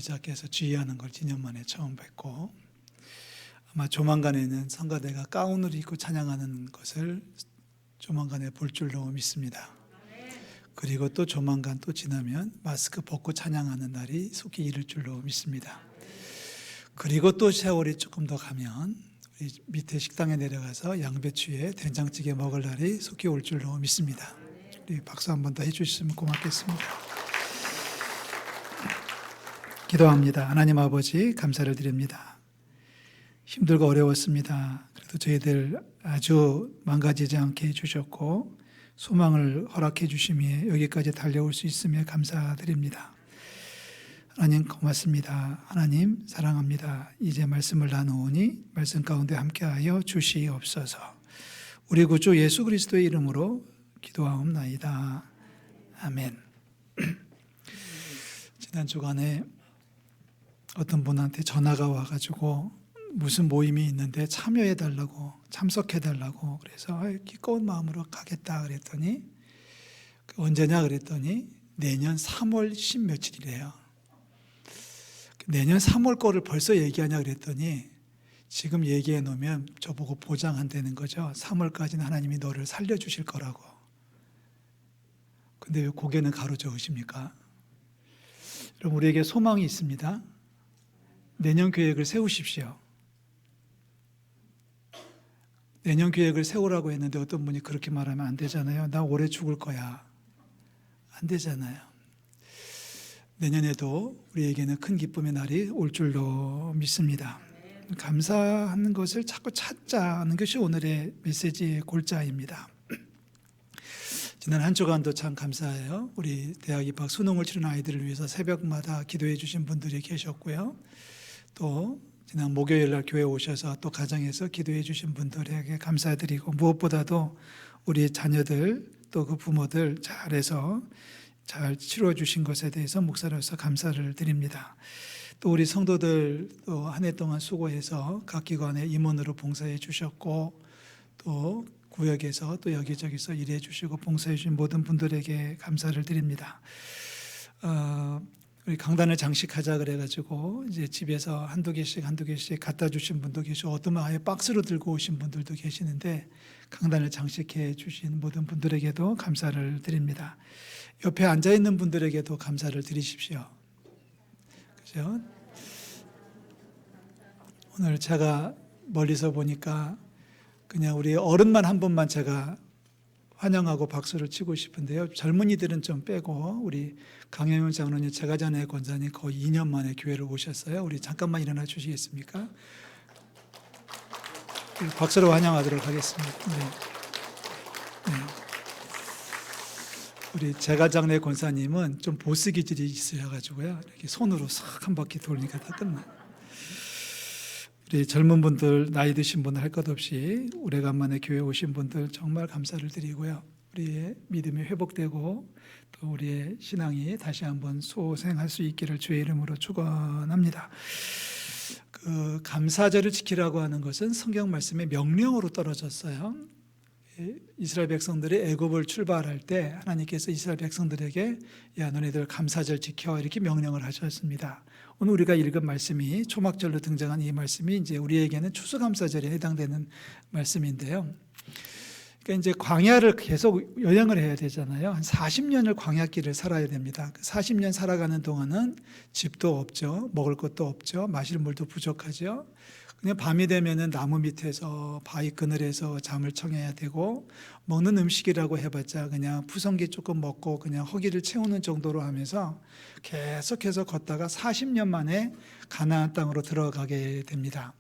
시작해서 주의하는 걸 2년 만에 처음 뵙고, 아마 조만간에는 성가대가 가운을 입고 찬양하는 것을 조만간에 볼 줄로 믿습니다. 그리고 또 조만간 또 지나면 마스크 벗고 찬양하는 날이 속히 이를 줄로 믿습니다. 그리고 또 세월이 조금 더 가면 우리 밑에 식당에 내려가서 양배추에 된장찌개 먹을 날이 속히 올 줄로 믿습니다. 우리 박수 한 번 더 해주시면 고맙겠습니다. 기도합니다. 하나님 아버지, 감사를 드립니다. 힘들고 어려웠습니다. 그래도 저희들 아주 망가지지 않게 해주셨고 소망을 허락해 주시며 여기까지 달려올 수 있으며 감사드립니다. 하나님 고맙습니다. 하나님 사랑합니다. 이제 말씀을 나누오니 말씀 가운데 함께하여 주시옵소서. 우리 구주 예수 그리스도의 이름으로 기도하옵나이다. 아멘. 지난 주간에 어떤 분한테 전화가 와가지고 무슨 모임이 있는데 참여해달라고, 참석해달라고, 그래서 기꺼운 마음으로 가겠다 그랬더니, 언제냐 그랬더니 내년 3월 10 며칠이래요. 내년 3월 거를 벌써 얘기하냐 그랬더니 지금 얘기해 놓으면 저보고 보장한다는 거죠. 3월까지는 하나님이 너를 살려주실 거라고. 근데 왜 고개는 가로저으십니까? 여러분, 우리에게 소망이 있습니다. 내년 계획을 세우십시오. 내년 계획을 세우라고 했는데 어떤 분이 그렇게 말하면 안 되잖아요. 나 올해 죽을 거야. 안 되잖아요. 내년에도 우리에게는 큰 기쁨의 날이 올 줄로 믿습니다. 감사하는 것을 자꾸 찾자는 것이 오늘의 메시지의 골자입니다. 지난 한 주간도 참 감사해요. 우리 대학 입학 수능을 치른 아이들을 위해서 새벽마다 기도해 주신 분들이 계셨고요. 또 지난 목요일 날 교회 오셔서 또 가정에서 기도해 주신 분들에게 감사드리고, 무엇보다도 우리 자녀들 또 그 부모들 잘해서 잘 치러 주신 것에 대해서 목사로서 감사를 드립니다. 또 우리 성도들 또 한 해 동안 수고해서 각 기관에 임원으로 봉사해 주셨고, 또 구역에서 또 여기저기서 일해 주시고 봉사해 주신 모든 분들에게 감사를 드립니다. 우리 강단을 장식하자 그래가지고 이제 집에서 한두 개씩 갖다 주신 분도 계시고, 어떤 분 아예 박스로 들고 오신 분들도 계시는데 강단을 장식해 주신 모든 분들에게도 감사를 드립니다. 옆에 앉아 있는 분들에게도 감사를 드리십시오. 그죠? 오늘 제가 멀리서 보니까 그냥 우리 어른만 한 분만 제가 환영하고 박수를 치고 싶은데요. 젊은이들은 좀 빼고 우리 강영훈 장로님, 제가 전에 권사님 거의 2년 만에 교회를 오셨어요. 우리 잠깐만 일어나 주시겠습니까? 박수로 환영하도록 하겠습니다. 네. 네. 우리 제가장내 권사님은 좀 보스 기질이 있으셔가지고요. 이렇게 손으로 싹 한 바퀴 돌리니까 다 끝나. 우리 젊은 분들, 나이 드신 분들 할 것 없이 오래간만에 교회 오신 분들 정말 감사를 드리고요. 우리의 믿음이 회복되고 또 우리의 신앙이 다시 한번 소생할 수 있기를 주의 이름으로 축원합니다. 그 감사절을 지키라고 하는 것은 성경 말씀의 명령으로 떨어졌어요. 이스라엘 백성들이 애굽을 출발할 때 하나님께서 이스라엘 백성들에게 야, 너네들 감사절 지켜, 이렇게 명령을 하셨습니다. 오늘 우리가 읽은 말씀이 초막절로 등장한 이 말씀이 이제 우리에게는 추수감사절에 해당되는 말씀인데요. 그러니까 이제 광야를 계속 여행을 해야 되잖아요. 한 40년을 광야길을 살아야 됩니다. 40년 살아가는 동안은 집도 없죠. 먹을 것도 없죠. 마실 물도 부족하죠. 그냥 밤이 되면은 나무 밑에서 바위 그늘에서 잠을 청해야 되고, 먹는 음식이라고 해봤자 그냥 푸성기 조금 먹고 그냥 허기를 채우는 정도로 하면서 계속해서 걷다가 40년 만에 가나안 땅으로 들어가게 됩니다.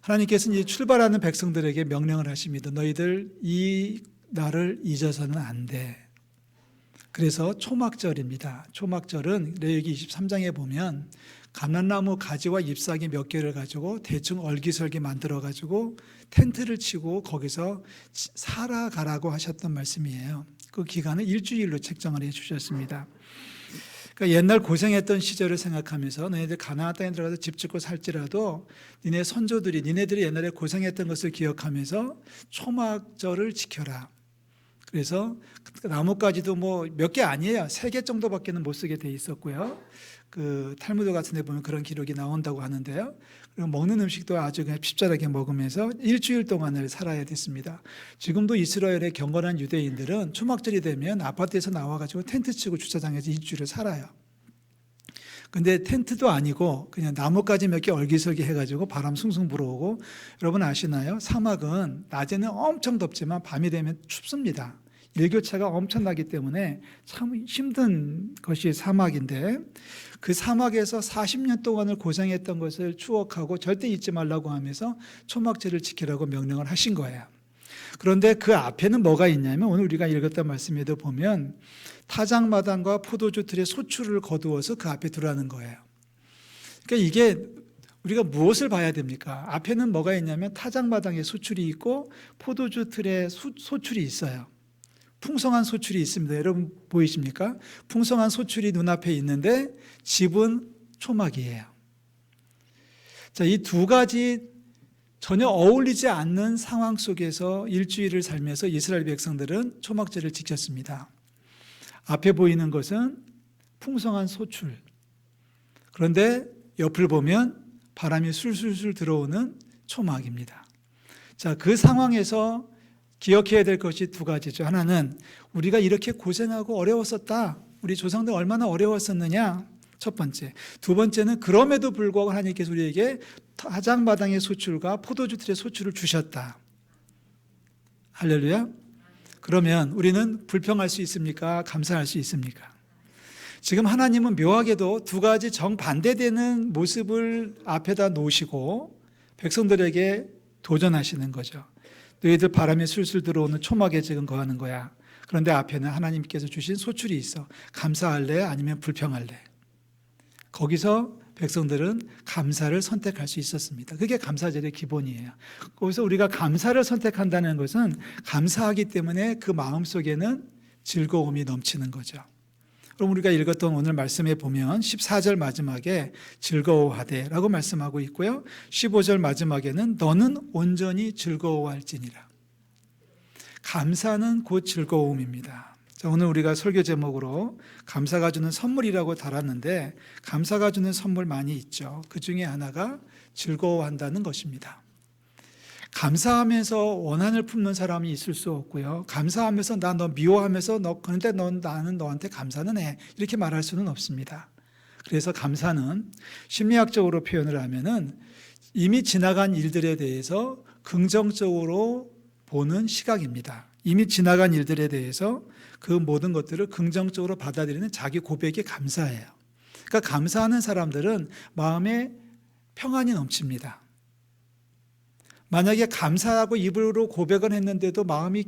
하나님께서는 이제 출발하는 백성들에게 명령을 하십니다. 너희들 이 날을 잊어서는 안 돼. 그래서 초막절입니다. 초막절은 레위기 23장에 보면 감람나무 가지와 잎사귀 몇 개를 가지고 대충 얼기설기 만들어 가지고 텐트를 치고 거기서 살아가라고 하셨던 말씀이에요. 그 기간을 일주일로 책정을 해 주셨습니다. 그러니까 옛날 고생했던 시절을 생각하면서 너희들 가나안 땅에 들어가서 집 짓고 살지라도 니네 선조들이, 니네들이 옛날에 고생했던 것을 기억하면서 초막절을 지켜라. 그래서 나뭇가지도 뭐 몇 개 아니에요. 3개 정도밖에는 못 쓰게 돼 있었고요. 그 탈무드 같은 데 보면 그런 기록이 나온다고 하는데요. 그리고 먹는 음식도 아주 그냥 핍절하게 먹으면서 일주일 동안을 살아야 됐습니다. 지금도 이스라엘의 경건한 유대인들은 초막절이 되면 아파트에서 나와가지고 텐트 치고 주차장에서 일주일을 살아요. 근데 텐트도 아니고 그냥 나뭇가지 몇 개 얼기설기 해가지고 바람 숭숭 불어오고, 여러분 아시나요? 사막은 낮에는 엄청 덥지만 밤이 되면 춥습니다. 일교차가 엄청나기 때문에 참 힘든 것이 사막인데, 그 사막에서 40년 동안을 고생했던 것을 추억하고 절대 잊지 말라고 하면서 초막절을 지키라고 명령을 하신 거예요. 그런데 그 앞에는 뭐가 있냐면, 오늘 우리가 읽었던 말씀에도 보면 타작마당과 포도주 틀에 소출을 거두어서 그 앞에 두라는 거예요. 그러니까 이게 우리가 무엇을 봐야 됩니까? 앞에는 뭐가 있냐면 타작마당에 소출이 있고 포도주 틀에 소출이 있어요. 풍성한 소출이 있습니다. 여러분 보이십니까? 풍성한 소출이 눈앞에 있는데 집은 초막이에요. 자, 이 두 가지 전혀 어울리지 않는 상황 속에서 일주일을 살면서 이스라엘 백성들은 초막절을 지켰습니다. 앞에 보이는 것은 풍성한 소출. 그런데 옆을 보면 바람이 술술술 들어오는 초막입니다. 자, 그 상황에서 기억해야 될 것이 두 가지죠. 하나는 우리가 이렇게 고생하고 어려웠었다. 우리 조상들 얼마나 어려웠었느냐. 첫 번째. 두 번째는 그럼에도 불구하고 하나님께서 우리에게 타작마당의 소출과 포도주 틀의 소출을 주셨다. 할렐루야. 그러면 우리는 불평할 수 있습니까? 감사할 수 있습니까? 지금 하나님은 묘하게도 두 가지 정반대되는 모습을 앞에다 놓으시고 백성들에게 도전하시는 거죠. 너희들 바람이 술술 들어오는 초막에 지금 거하는 거야. 그런데 앞에는 하나님께서 주신 소출이 있어. 감사할래? 아니면 불평할래? 거기서 백성들은 감사를 선택할 수 있었습니다. 그게 감사절의 기본이에요. 거기서 우리가 감사를 선택한다는 것은 감사하기 때문에 그 마음속에는 즐거움이 넘치는 거죠. 그럼 우리가 읽었던 오늘 말씀에 보면 14절 마지막에 즐거워하되 라고 말씀하고 있고요. 15절 마지막에는 너는 온전히 즐거워할지니라. 감사는 곧 즐거움입니다. 자, 오늘 우리가 설교 제목으로 감사가 주는 선물이라고 달았는데, 감사가 주는 선물 많이 있죠. 그 중에 하나가 즐거워한다는 것입니다. 감사하면서 원한을 품는 사람이 있을 수 없고요. 감사하면서 나 너 미워하면서 그런데 나는 너한테 감사는 해. 이렇게 말할 수는 없습니다. 그래서 감사는 심리학적으로 표현을 하면은 이미 지나간 일들에 대해서 긍정적으로 보는 시각입니다. 이미 지나간 일들에 대해서 그 모든 것들을 긍정적으로 받아들이는 자기 고백이 감사예요. 그러니까 감사하는 사람들은 마음에 평안이 넘칩니다. 만약에 감사하고 입으로 고백은 했는데도 마음이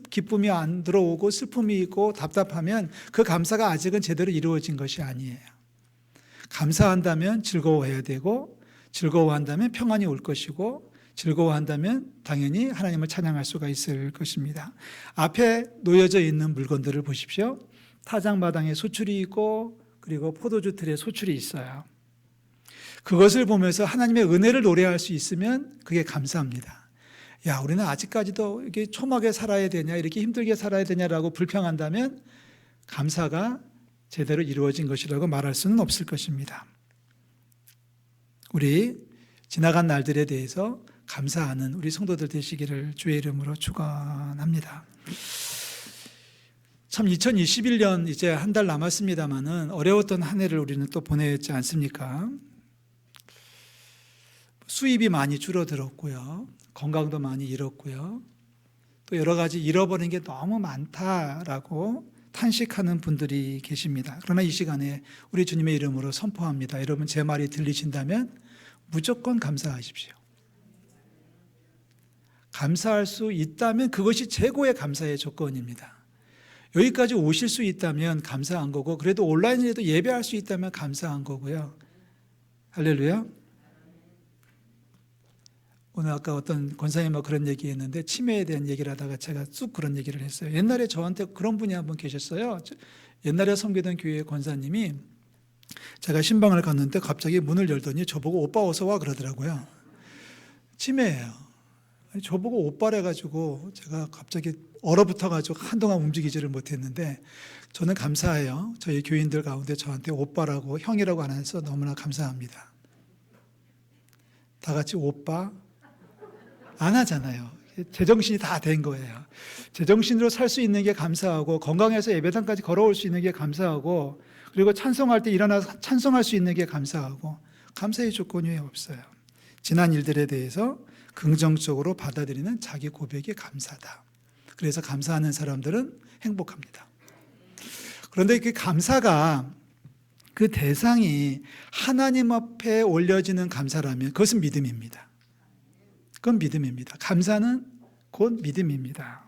기쁨이 안 들어오고 슬픔이 있고 답답하면 그 감사가 아직은 제대로 이루어진 것이 아니에요. 감사한다면 즐거워해야 되고, 즐거워한다면 평안이 올 것이고, 즐거워한다면 당연히 하나님을 찬양할 수가 있을 것입니다. 앞에 놓여져 있는 물건들을 보십시오. 타작마당에 소출이 있고 그리고 포도주 틀에 소출이 있어요. 그것을 보면서 하나님의 은혜를 노래할 수 있으면 그게 감사합니다. 야, 우리는 아직까지도 이렇게 초막에 살아야 되냐, 이렇게 힘들게 살아야 되냐라고 불평한다면 감사가 제대로 이루어진 것이라고 말할 수는 없을 것입니다. 우리 지나간 날들에 대해서 감사하는 우리 성도들 되시기를 주의 이름으로 축원합니다. 참 2021년 이제 한 달 남았습니다마는 어려웠던 한 해를 우리는 또 보냈지 않습니까? 수입이 많이 줄어들었고요. 건강도 많이 잃었고요. 또 여러 가지 잃어버린 게 너무 많다라고 탄식하는 분들이 계십니다. 그러나 이 시간에 우리 주님의 이름으로 선포합니다. 여러분 제 말이 들리신다면 무조건 감사하십시오. 감사할 수 있다면 그것이 최고의 감사의 조건입니다. 여기까지 오실 수 있다면 감사한 거고, 그래도 온라인에도 예배할 수 있다면 감사한 거고요. 할렐루야. 오늘 아까 어떤 권사님하고 그런 얘기했는데 치매에 대한 얘기를 하다가 제가 쑥 그런 얘기를 했어요. 옛날에 저한테 그런 분이 한 분 계셨어요. 옛날에 섬기던 교회 권사님이 제가 신방을 갔는데 갑자기 문을 열더니 저보고 오빠 어서 와 그러더라고요. 치매예요. 아니, 저보고 오빠래 가지고 제가 갑자기 얼어붙어 가지고 한동안 움직이지를 못했는데 저는 감사해요. 저희 교인들 가운데 저한테 오빠라고 형이라고 안 해서 너무나 감사합니다. 다 같이 오빠 안 하잖아요. 제정신이 다 된 거예요. 제정신으로 살 수 있는 게 감사하고 건강해서 예배당까지 걸어올 수 있는 게 감사하고 그리고 찬송할 때 일어나서 찬송할 수 있는 게 감사하고 감사의 조건이 없어요. 지난 일들에 대해서 긍정적으로 받아들이는 자기 고백이 감사다. 그래서 감사하는 사람들은 행복합니다. 그런데 그 감사가 그 대상이 하나님 앞에 올려지는 감사라면 그것은 믿음입니다. 그건 믿음입니다. 감사는 곧 믿음입니다.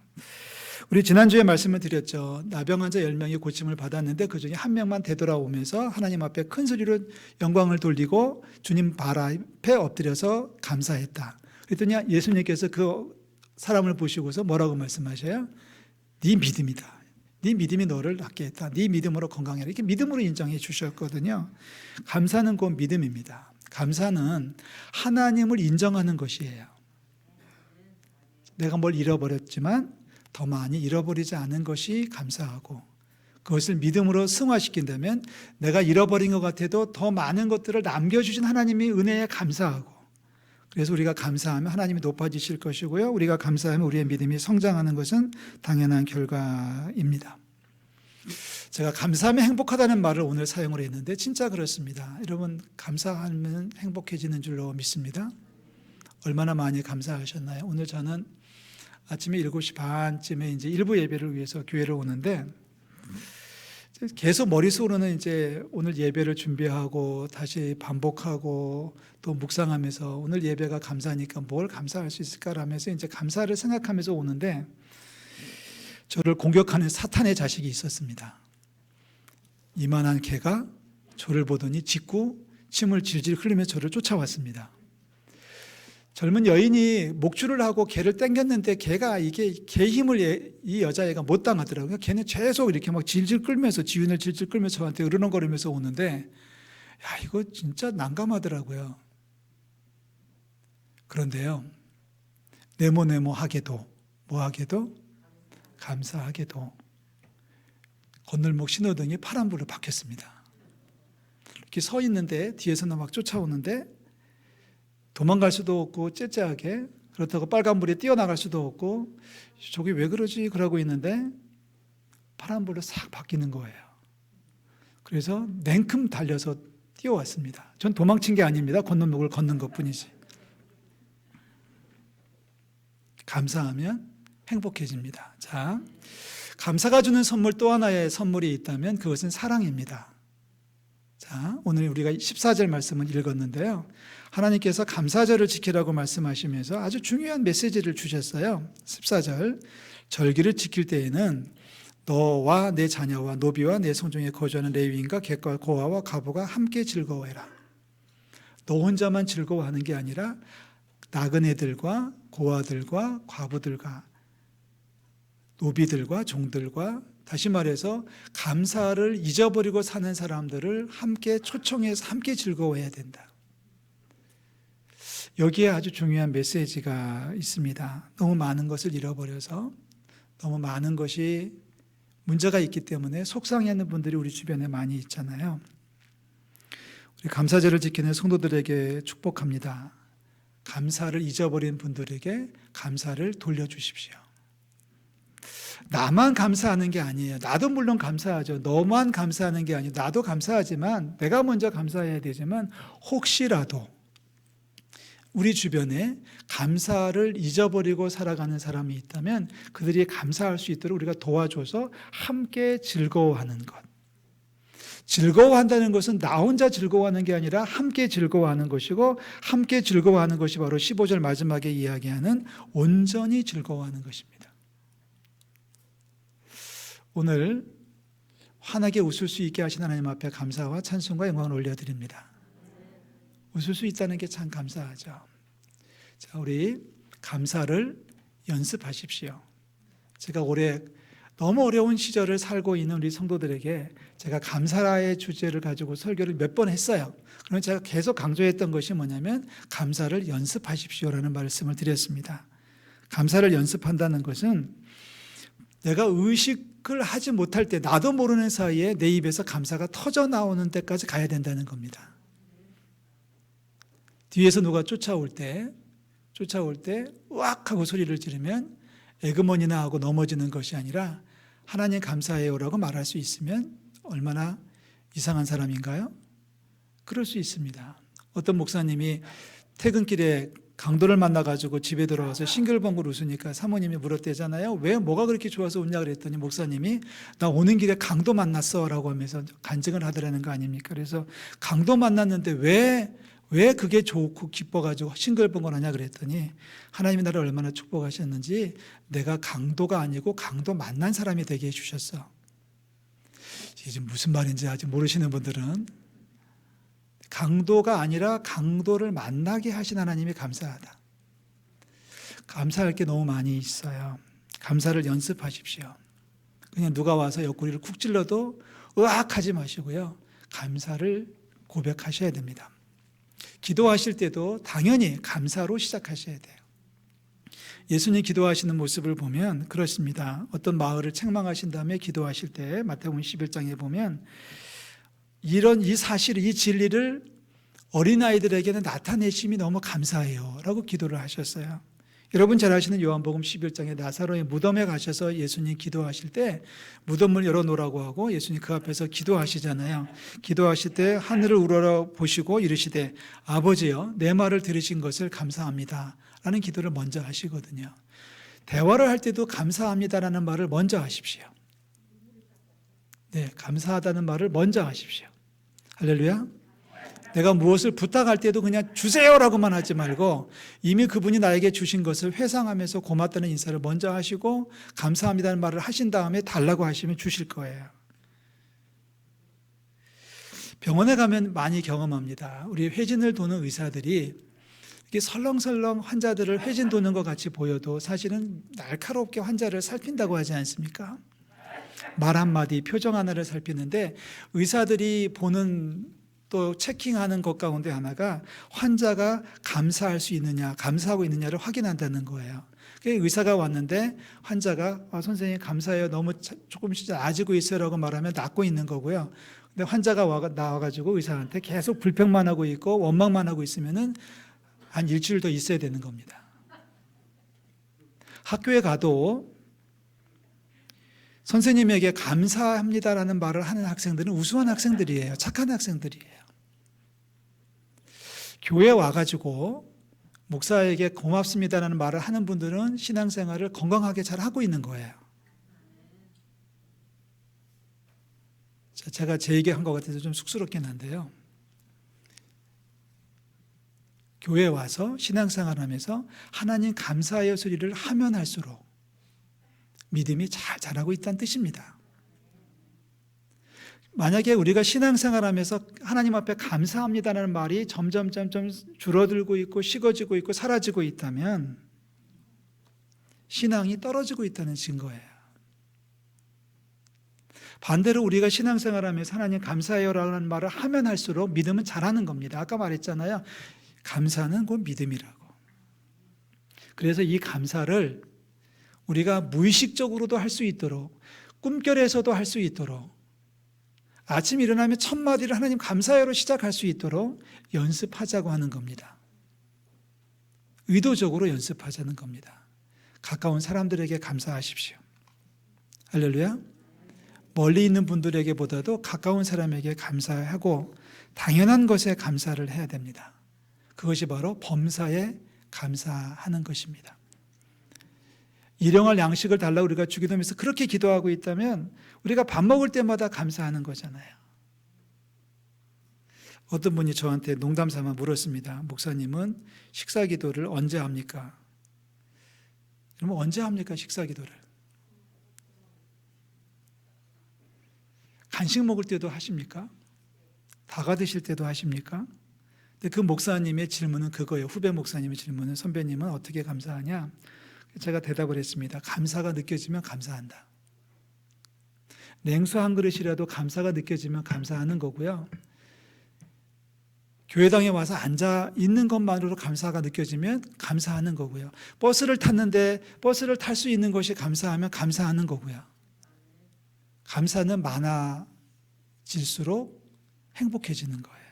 우리 지난주에 말씀을 드렸죠. 나병 환자 10명이 고침을 받았는데 그중에 한 명만 되돌아오면서 하나님 앞에 큰 소리로 영광을 돌리고 주님 발 앞에 엎드려서 감사했다. 그랬더니 예수님께서 그 사람을 보시고서 뭐라고 말씀하셔요? 네 믿음이다. 네 믿음이 너를 낫게 했다. 네 믿음으로 건강해라. 이렇게 믿음으로 인정해 주셨거든요. 감사는 곧 믿음입니다. 감사는 하나님을 인정하는 것이에요. 내가 뭘 잃어버렸지만 더 많이 잃어버리지 않은 것이 감사하고 그것을 믿음으로 승화시킨다면 내가 잃어버린 것 같아도 더 많은 것들을 남겨주신 하나님의 은혜에 감사하고 그래서 우리가 감사하면 하나님이 높아지실 것이고요. 우리가 감사하면 우리의 믿음이 성장하는 것은 당연한 결과입니다. 제가 감사하면 행복하다는 말을 오늘 사용을 했는데 진짜 그렇습니다. 여러분 감사하면 행복해지는 줄로 믿습니다. 얼마나 많이 감사하셨나요? 오늘 저는 아침에 7시 반쯤에 이제 일부 예배를 위해서 교회를 오는데 계속 머릿속으로는 이제 오늘 예배를 준비하고 다시 반복하고 또 묵상하면서 오늘 예배가 감사하니까 뭘 감사할 수 있을까라면서 이제 감사를 생각하면서 오는데 저를 공격하는 사탄의 자식이 있었습니다. 이만한 개가 저를 보더니 짖고 침을 질질 흘리며 저를 쫓아왔습니다. 젊은 여인이 목줄을 하고 개를 당겼는데 개가 이게 개 힘을 이 여자애가 못 당하더라고요. 걔는 계속 이렇게 막 질질 끌면서 지윈을 질질 끌면서 저한테 으르렁거리면서 오는데 야 이거 진짜 난감하더라고요. 그런데요. 네모네모하게도 뭐하게도 감사하게도 건널목 신호등이 파란불로 바뀌었습니다. 이렇게 서 있는데 뒤에서는 막 쫓아오는데 도망갈 수도 없고 째째하게 그렇다고 빨간불에 뛰어나갈 수도 없고 저게 왜 그러지? 그러고 있는데 파란불로 싹 바뀌는 거예요. 그래서 냉큼 달려서 뛰어왔습니다. 전 도망친 게 아닙니다. 건너목을 걷는 것뿐이지. 감사하면 행복해집니다. 자, 감사가 주는 선물 또 하나의 선물이 있다면 그것은 사랑입니다. 자, 오늘 우리가 14절 말씀을 읽었는데요. 하나님께서 감사절을 지키라고 말씀하시면서 아주 중요한 메시지를 주셨어요. 14절, 절기를 지킬 때에는 너와 내 자녀와 노비와 내 성중에 거주하는 레위인과 객과 고아와 과부가 함께 즐거워해라. 너 혼자만 즐거워하는 게 아니라 나그네들과 고아들과 과부들과 노비들과 종들과 다시 말해서 감사를 잊어버리고 사는 사람들을 함께 초청해서 함께 즐거워해야 된다. 여기에 아주 중요한 메시지가 있습니다. 너무 많은 것을 잃어버려서 너무 많은 것이 문제가 있기 때문에 속상해하는 분들이 우리 주변에 많이 있잖아요. 우리 감사절을 지키는 성도들에게 축복합니다. 감사를 잊어버린 분들에게 감사를 돌려주십시오. 나만 감사하는 게 아니에요. 나도 물론 감사하죠. 너만 감사하는 게 아니에요. 나도 감사하지만 내가 먼저 감사해야 되지만 혹시라도 우리 주변에 감사를 잊어버리고 살아가는 사람이 있다면 그들이 감사할 수 있도록 우리가 도와줘서 함께 즐거워하는 것. 즐거워한다는 것은 나 혼자 즐거워하는 게 아니라 함께 즐거워하는 것이고 함께 즐거워하는 것이 바로 15절 마지막에 이야기하는 온전히 즐거워하는 것입니다. 오늘 환하게 웃을 수 있게 하신 하나님 앞에 감사와 찬송과 영광을 올려드립니다. 웃을 수 있다는 게 참 감사하죠. 자, 우리 감사를 연습하십시오. 제가 올해 너무 어려운 시절을 살고 있는 우리 성도들에게 제가 감사의 주제를 가지고 설교를 몇 번 했어요. 그러면 제가 계속 강조했던 것이 뭐냐면 감사를 연습하십시오라는 말씀을 드렸습니다. 감사를 연습한다는 것은 내가 의식을 하지 못할 때 나도 모르는 사이에 내 입에서 감사가 터져 나오는 때까지 가야 된다는 겁니다. 뒤에서 누가 쫓아올 때 으악 하고 소리를 지르면 에그머니나 하고 넘어지는 것이 아니라 하나님 감사해요라고 말할 수 있으면 얼마나 이상한 사람인가요? 그럴 수 있습니다. 어떤 목사님이 퇴근길에 강도를 만나가지고 집에 들어와서 싱글벙글 웃으니까 사모님이 물었대잖아요. 왜 뭐가 그렇게 좋아서 웃냐 그랬더니 목사님이 나 오는 길에 강도 만났어 라고 하면서 간증을 하더라는 거 아닙니까? 그래서 강도 만났는데 왜 그게 좋고 기뻐가지고 싱글벙글 하냐 그랬더니 하나님이 나를 얼마나 축복하셨는지 내가 강도가 아니고 강도 만난 사람이 되게 해주셨어. 이게 무슨 말인지 아직 모르시는 분들은 강도가 아니라 강도를 만나게 하신 하나님이 감사하다. 감사할 게 너무 많이 있어요. 감사를 연습하십시오. 그냥 누가 와서 옆구리를 쿡 찔러도 으악 하지 마시고요. 감사를 고백하셔야 됩니다. 기도하실 때도 당연히 감사로 시작하셔야 돼요. 예수님 기도하시는 모습을 보면 그렇습니다. 어떤 마을을 책망하신 다음에 기도하실 때 마태복음 11장에 보면 이 사실을, 이 진리를 어린아이들에게는 나타내심이 너무 감사해요 라고 기도를 하셨어요. 여러분 잘 아시는 요한복음 11장에 나사로의 무덤에 가셔서 예수님 기도하실 때 무덤을 열어놓으라고 하고 예수님 그 앞에서 기도하시잖아요. 기도하실 때 하늘을 우러러 보시고 이르시되 아버지여 내 말을 들으신 것을 감사합니다 라는 기도를 먼저 하시거든요. 대화를 할 때도 감사합니다라는 말을 먼저 하십시오. 네, 감사하다는 말을 먼저 하십시오. 할렐루야. 내가 무엇을 부탁할 때도 그냥 주세요라고만 하지 말고 이미 그분이 나에게 주신 것을 회상하면서 고맙다는 인사를 먼저 하시고 감사합니다는 말을 하신 다음에 달라고 하시면 주실 거예요. 병원에 가면 많이 경험합니다. 우리 회진을 도는 의사들이 이렇게 설렁설렁 환자들을 회진 도는 것 같이 보여도 사실은 날카롭게 환자를 살핀다고 하지 않습니까? 말 한마디, 표정 하나를 살피는데 의사들이 보는 또 체킹하는 것 가운데 하나가 환자가 감사할 수 있느냐, 감사하고 있느냐를 확인한다는 거예요. 의사가 왔는데 환자가 선생님 감사해요. 너무 조금씩 나아지고 있어요 라고 말하면 낫고 있는 거고요. 근데 환자가 나와가지고 의사한테 계속 불평만 하고 있고 원망만 하고 있으면은 한 일주일 더 있어야 되는 겁니다. 학교에 가도 선생님에게 감사합니다라는 말을 하는 학생들은 우수한 학생들이에요. 착한 학생들이에요. 교회 와가지고 목사에게 고맙습니다라는 말을 하는 분들은 신앙생활을 건강하게 잘 하고 있는 거예요. 제가 제 얘기한 것 같아서 좀 쑥스럽긴 한데요. 교회에 와서 신앙생활 하면서 하나님 감사해요 소리를 하면 할수록 믿음이 잘 자라고 있다는 뜻입니다. 만약에 우리가 신앙생활하면서 하나님 앞에 감사합니다라는 말이 점점 줄어들고 있고 식어지고 있고 사라지고 있다면 신앙이 떨어지고 있다는 증거예요. 반대로 우리가 신앙생활하면서 하나님 감사해요라는 말을 하면 할수록 믿음은 자라는 겁니다. 아까 말했잖아요. 감사는 곧 믿음이라고. 그래서 이 감사를 우리가 무의식적으로도 할 수 있도록 꿈결에서도 할 수 있도록 아침 일어나면 첫 마디를 하나님 감사해요로 시작할 수 있도록 연습하자고 하는 겁니다. 의도적으로 연습하자는 겁니다. 가까운 사람들에게 감사하십시오. 할렐루야. 멀리 있는 분들에게보다도 가까운 사람에게 감사하고 당연한 것에 감사를 해야 됩니다. 그것이 바로 범사에 감사하는 것입니다. 일용할 양식을 달라고 우리가 주기도하면서 그렇게 기도하고 있다면 우리가 밥 먹을 때마다 감사하는 거잖아요. 어떤 분이 저한테 농담 삼아 물었습니다. 목사님은 식사 기도를 언제 합니까? 그러면 언제 합니까? 식사 기도를. 간식 먹을 때도 하십니까? 다가 드실 때도 하십니까? 근데 그 목사님의 질문은 그거예요. 후배 목사님의 질문은 선배님은 어떻게 감사하냐? 제가 대답을 했습니다. 감사가 느껴지면 감사한다. 냉수 한 그릇이라도 감사가 느껴지면 감사하는 거고요. 교회당에 와서 앉아 있는 것만으로 감사가 느껴지면 감사하는 거고요. 버스를 탔는데 버스를 탈 수 있는 것이 감사하면 감사하는 거고요. 감사는 많아질수록 행복해지는 거예요.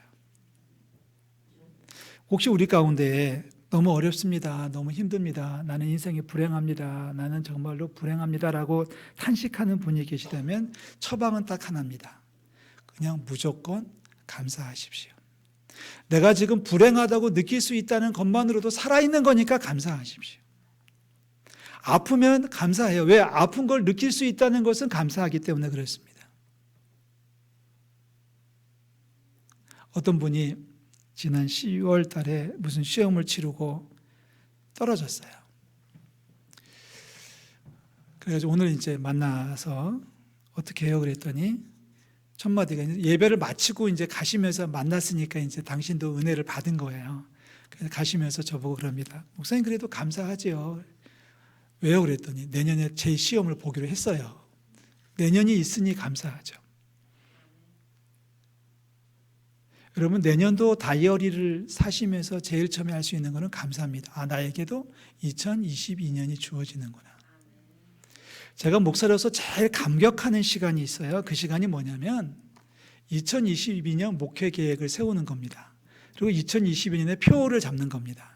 혹시 우리 가운데 너무 어렵습니다. 너무 힘듭니다. 나는 인생이 불행합니다. 나는 정말로 불행합니다라고 탄식하는 분이 계시다면 처방은 딱 하나입니다. 그냥 무조건 감사하십시오. 내가 지금 불행하다고 느낄 수 있다는 것만으로도 살아있는 거니까 감사하십시오. 아프면 감사해요. 왜? 아픈 걸 느낄 수 있다는 것은 감사하기 때문에 그렇습니다. 어떤 분이 지난 10월 달에 무슨 시험을 치르고 떨어졌어요. 그래서 오늘 이제 만나서 어떻게 해요? 그랬더니 첫 마디가 예배를 마치고 이제 가시면서 만났으니까 이제 당신도 은혜를 받은 거예요. 그래서 가시면서 저보고 그럽니다. 목사님 그래도 감사하지요. 왜요? 그랬더니 내년에 제 시험을 보기로 했어요. 내년이 있으니 감사하죠. 여러분 내년도 다이어리를 사시면서 제일 처음에 할 수 있는 것은 감사합니다. 아, 나에게도 2022년이 주어지는구나. 제가 목사로서 제일 감격하는 시간이 있어요. 그 시간이 뭐냐면 2022년 목회 계획을 세우는 겁니다. 그리고 2022년에 표를 잡는 겁니다.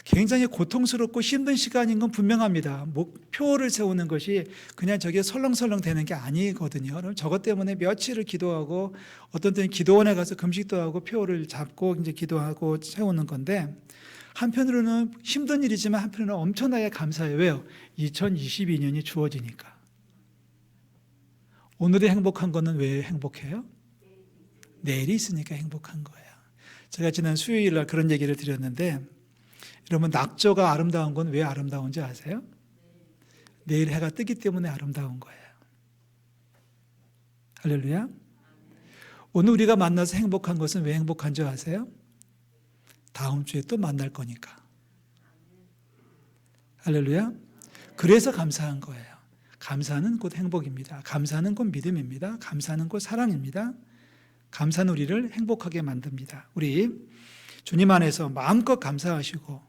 굉장히 고통스럽고 힘든 시간인 건 분명합니다. 표를 세우는 것이 그냥 저게 설렁설렁 되는 게 아니거든요. 그럼 저것 때문에 며칠을 기도하고 어떤 때는 기도원에 가서 금식도 하고 표를 잡고 이제 기도하고 세우는 건데 한편으로는 힘든 일이지만 한편으로는 엄청나게 감사해요. 왜요? 2022년이 주어지니까. 오늘이 행복한 거는 왜 행복해요? 내일이 있으니까 행복한 거예요. 제가 지난 수요일 날 그런 얘기를 드렸는데 여러분 낙조가 아름다운 건 왜 아름다운지 아세요? 내일 해가 뜨기 때문에 아름다운 거예요. 할렐루야. 오늘 우리가 만나서 행복한 것은 왜 행복한 줄 아세요? 다음 주에 또 만날 거니까. 할렐루야. 그래서 감사한 거예요. 감사는 곧 행복입니다. 감사는 곧 믿음입니다. 감사는 곧 사랑입니다. 감사는 우리를 행복하게 만듭니다. 우리 주님 안에서 마음껏 감사하시고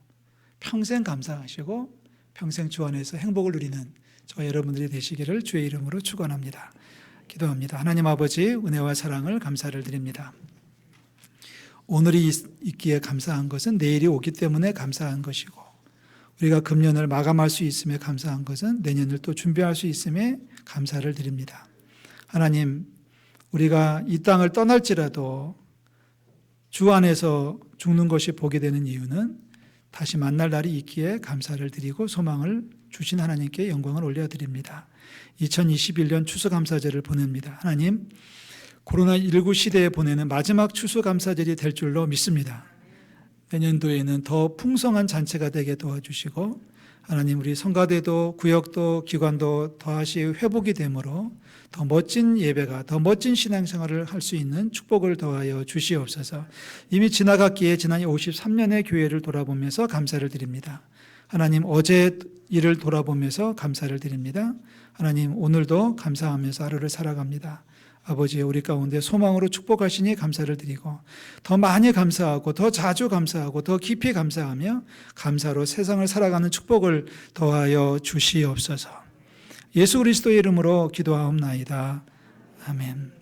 평생 감사하시고 평생 주 안에서 행복을 누리는 저와 여러분들이 되시기를 주의 이름으로 축원합니다. 기도합니다. 하나님 아버지 은혜와 사랑을 감사를 드립니다. 오늘이 있기에 감사한 것은 내일이 오기 때문에 감사한 것이고 우리가 금년을 마감할 수 있음에 감사한 것은 내년을 또 준비할 수 있음에 감사를 드립니다. 하나님 우리가 이 땅을 떠날지라도 주 안에서 죽는 것이 보게 되는 이유는 다시 만날 날이 있기에 감사를 드리고 소망을 주신 하나님께 영광을 올려드립니다. 2021년 추수감사절을 보냅니다. 하나님 코로나19 시대에 보내는 마지막 추수감사절이 될 줄로 믿습니다. 내년도에는 더 풍성한 잔치가 되게 도와주시고 하나님 우리 성가대도 구역도 기관도 더하시 회복이 되므로 더 멋진 예배가 더 멋진 신앙생활을 할 수 있는 축복을 더하여 주시옵소서. 이미 지나갔기에 지난 53년의 교회를 돌아보면서 감사를 드립니다. 하나님 어제 일을 돌아보면서 감사를 드립니다. 하나님 오늘도 감사하면서 하루를 살아갑니다. 아버지 우리 가운데 소망으로 축복하시니 감사를 드리고 더 많이 감사하고 더 자주 감사하고 더 깊이 감사하며 감사로 세상을 살아가는 축복을 더하여 주시옵소서. 예수 그리스도의 이름으로 기도하옵나이다. 아멘.